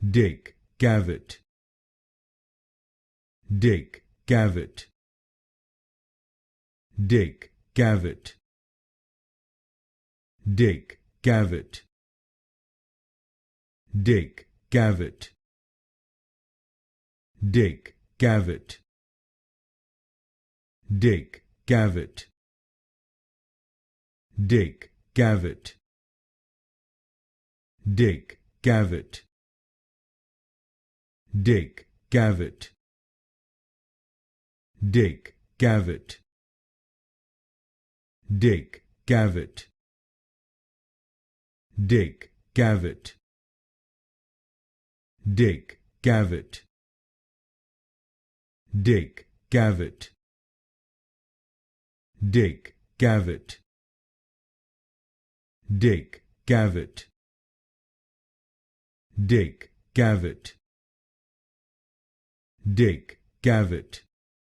Dick, Cavett. Dick, Cavett. Dick, Cavett. Dick, Cavett. Dick, Cavett. Dick, Cavett. Dick, Cavett. Dick, Cavett. Dick, Cavett. Dick, Cavett. Dick, Cavett. Dick, Cavett. Dick, Cavett. Dick, Cavett. Dick, Cavett. Dick, Cavett. Dick, Cavett. Dick, Cavett. Dick, Cavett.